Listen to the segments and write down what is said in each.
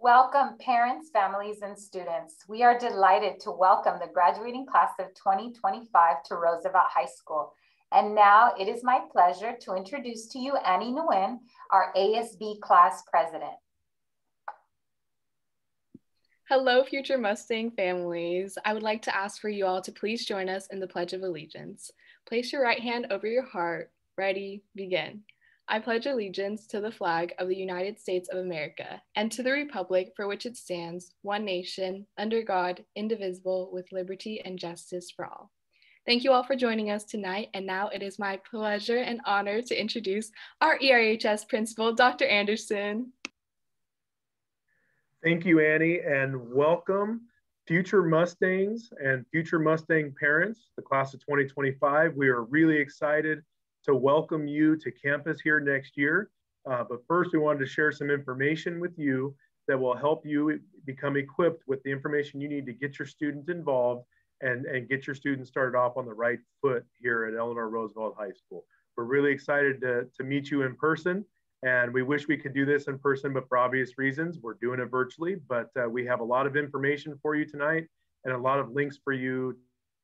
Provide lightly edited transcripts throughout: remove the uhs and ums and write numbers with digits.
Welcome parents, families, and students. We are delighted to welcome the graduating class of 2025 to Roosevelt High School. And now it is my pleasure to introduce to you Annie Nguyen, our ASB class president. Hello, future Mustang families. I would like to ask for you all to please join us in the Pledge of Allegiance. Place your right hand over your heart. Ready, begin. I pledge allegiance to the flag of the United States of America and to the republic for which it stands, one nation, under God, indivisible, with liberty and justice for all. Thank you all for joining us tonight. And now it is my pleasure and honor to introduce our ERHS principal, Dr. Anderson. Thank you, Annie, and welcome future Mustangs and future Mustang parents, the class of 2025. We are really excited to welcome you to campus here next year. But first, we wanted to share some information with you that will help you become equipped with the information you need to get your students involved and get your students started off on the right foot here at Eleanor Roosevelt High School. We're really excited to meet you in person, and we wish we could do this in person, but for obvious reasons, we're doing it virtually. But we have a lot of information for you tonight and a lot of links for you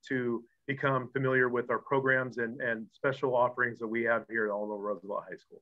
to become familiar with our programs and special offerings that we have here at Eleanor Roosevelt High School.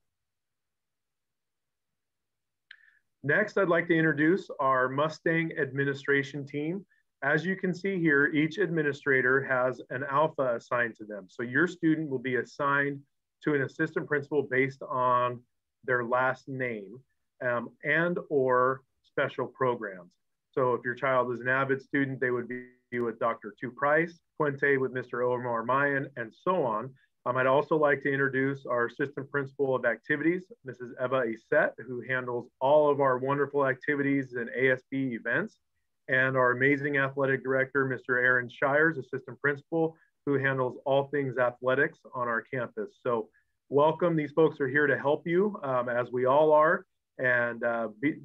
Next, I'd like to introduce our Mustang administration team. As you can see here, each administrator has an alpha assigned to them. So your student will be assigned to an assistant principal based on their last name and or special programs. So if your child is an avid student, they would be with Dr. Tu Price, Puente with Mr. Omar Mayan, and so on. I'd also like to introduce our assistant principal of activities, Mrs. Eva Iset, who handles all of our wonderful activities and ASB events, and our amazing athletic director, Mr. Aaron Shires, assistant principal, who handles all things athletics on our campus. So welcome. These folks are here to help you, as we all are, and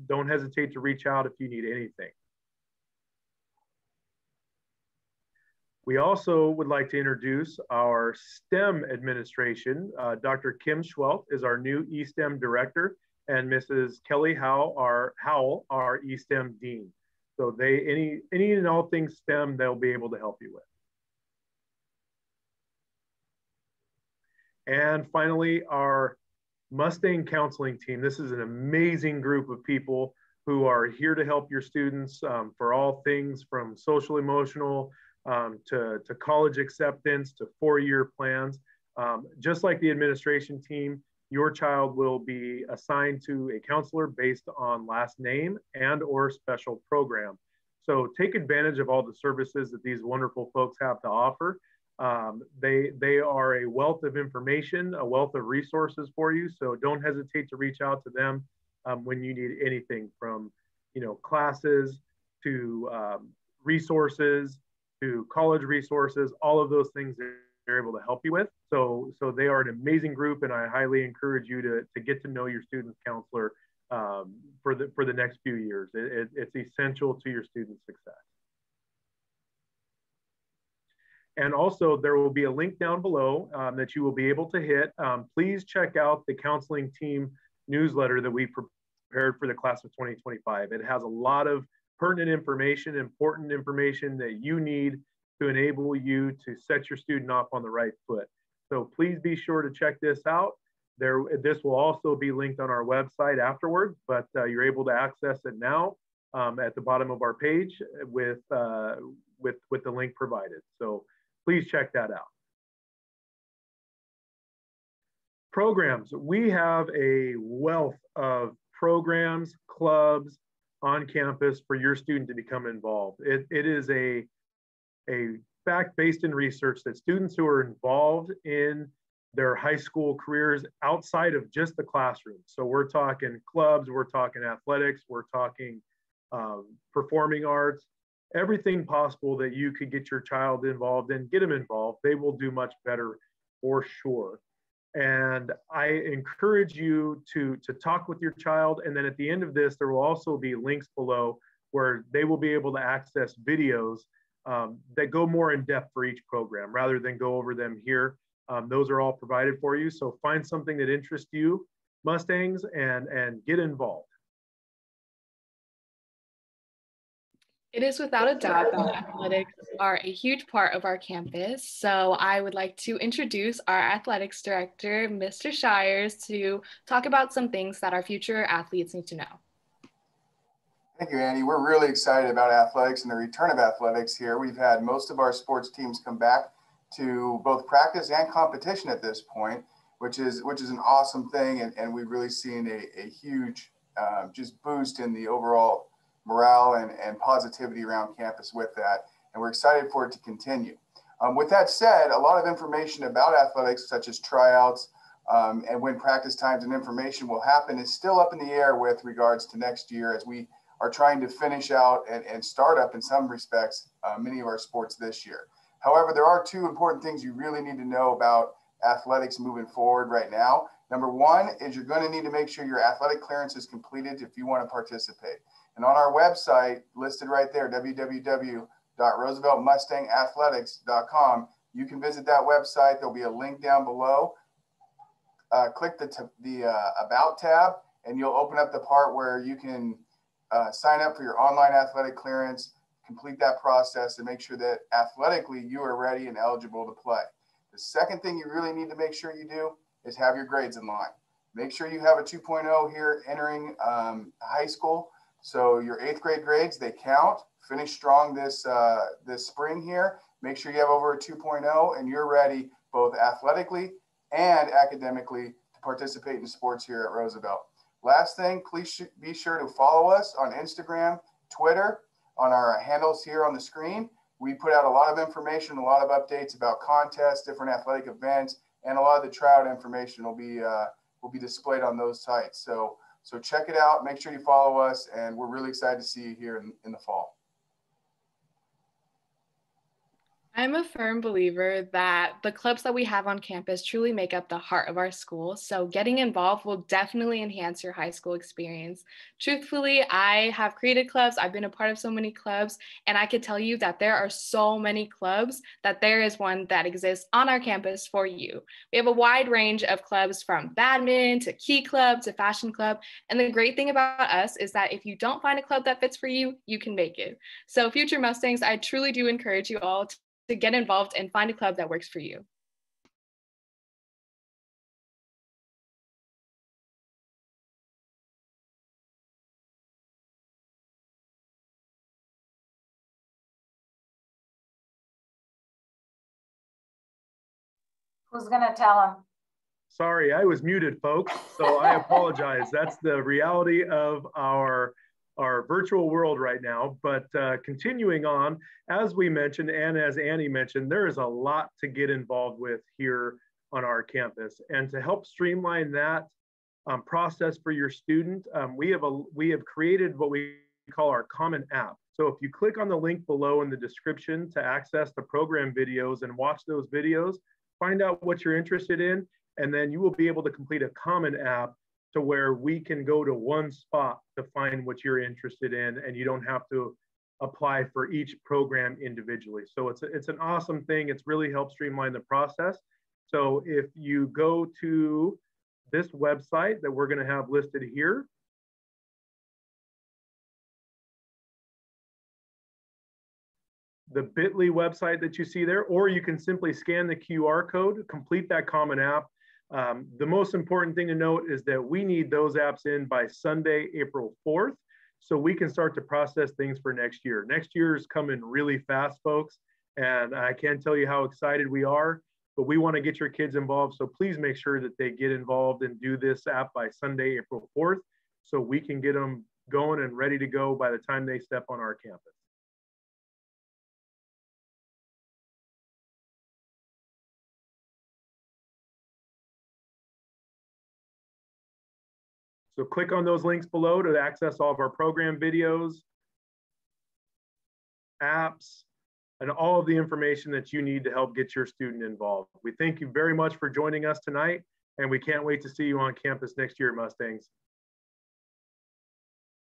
don't hesitate to reach out if you need anything. We also would like to introduce our STEM administration. Dr. Kim Schwelt is our new eSTEM director, and Mrs. Kelly Howell, our eSTEM dean. So any and all things STEM, they'll be able to help you with. And finally, our Mustang counseling team. This is an amazing group of people who are here to help your students for all things from social emotional to college acceptance to four-year plans. Just like the administration team, your child will be assigned to a counselor based on last name and or special program. So take advantage of all the services that these wonderful folks have to offer. They are a wealth of information, a wealth of resources for you. So don't hesitate to reach out to them when you need anything from, classes to resources, to college resources, all of those things they're able to help you with. So they are an amazing group, and I highly encourage you to get to know your student's counselor for the next few years. It's essential to your student's success. And also there will be a link down below that you will be able to hit. Please check out the counseling team newsletter that we prepared for the class of 2025. It has a lot of pertinent information, important information that you need to enable you to set your student off on the right foot. So please be sure to check this out. This will also be linked on our website afterwards, but you're able to access it now at the bottom of our page with the link provided. So please check that out. Programs. We have a wealth of programs, clubs on campus for your student to become involved. It is a fact based in research that students who are involved in their high school careers outside of just the classroom. So we're talking clubs, we're talking athletics, we're talking performing arts, everything possible that you could get your child involved in, get them involved. They will do much better for sure. And I encourage you to talk with your child. And then at the end of this, there will also be links below where they will be able to access videos that go more in depth for each program rather than go over them here. Those are all provided for you. So find something that interests you, Mustangs, and get involved. It is without a doubt that athletics are a huge part of our campus. So I would like to introduce our athletics director, Mr. Shires, to talk about some things that our future athletes need to know. Thank you, Andy. We're really excited about athletics and the return of athletics here. We've had most of our sports teams come back to both practice and competition at this point, which is an awesome thing. And we've really seen a huge just boost in the overall morale and positivity around campus with that. And we're excited for it to continue. With that said, a lot of information about athletics, such as tryouts and when practice times and information will happen, is still up in the air with regards to next year, as we are trying to finish out and start up in some respects many of our sports this year. However, there are two important things you really need to know about athletics moving forward right now. Number one is you're going to need to make sure your athletic clearance is completed if you want to participate. And on our website, listed right there, www.rooseveltmustangathletics.com, you can visit that website. There'll be a link down below. Click the About tab, and you'll open up the part where you can sign up for your online athletic clearance, complete that process, and make sure that athletically you are ready and eligible to play. The second thing you really need to make sure you do is have your grades in line. Make sure you have a 2.0 here entering high school. So your 8th grade grades, they count. Finish strong this spring here. Make sure you have over a 2.0 and you're ready both athletically and academically to participate in sports here at Roosevelt. Last thing, please be sure to follow us on Instagram, Twitter, on our handles here on the screen. We put out a lot of information, a lot of updates about contests, different athletic events, and a lot of the tryout information will be displayed on those sites. So check it out, make sure you follow us, and we're really excited to see you here in the fall. I'm a firm believer that the clubs that we have on campus truly make up the heart of our school. So getting involved will definitely enhance your high school experience. Truthfully, I have created clubs. I've been a part of so many clubs, and I can tell you that there are so many clubs that there is one that exists on our campus for you. We have a wide range of clubs, from badminton to key club to fashion club. And the great thing about us is that if you don't find a club that fits for you, you can make it. So future Mustangs, I truly do encourage you all to get involved and find a club that works for you. Who's gonna tell them? Sorry, I was muted, folks, so I apologize. That's the reality of our virtual world right now. But continuing on, as we mentioned, and as Annie mentioned, there is a lot to get involved with here on our campus. And to help streamline that process for your student, we have created what we call our common app. So if you click on the link below in the description to access the program videos and watch those videos, find out what you're interested in, and then you will be able to complete a common app to where we can go to one spot to find what you're interested in, and you don't have to apply for each program individually. So it's an awesome thing. It's really helped streamline the process. So if you go to this website that we're gonna have listed here, the bit.ly website that you see there, or you can simply scan the QR code, complete that common app. The most important thing to note is that we need those apps in by Sunday, April 4th, so we can start to process things for next year. Next year is coming really fast, folks, and I can't tell you how excited we are, but we want to get your kids involved, so please make sure that they get involved and do this app by Sunday, April 4th, so we can get them going and ready to go by the time they step on our campus. So click on those links below to access all of our program videos, apps, and all of the information that you need to help get your student involved. We thank you very much for joining us tonight, and we can't wait to see you on campus next year, Mustangs.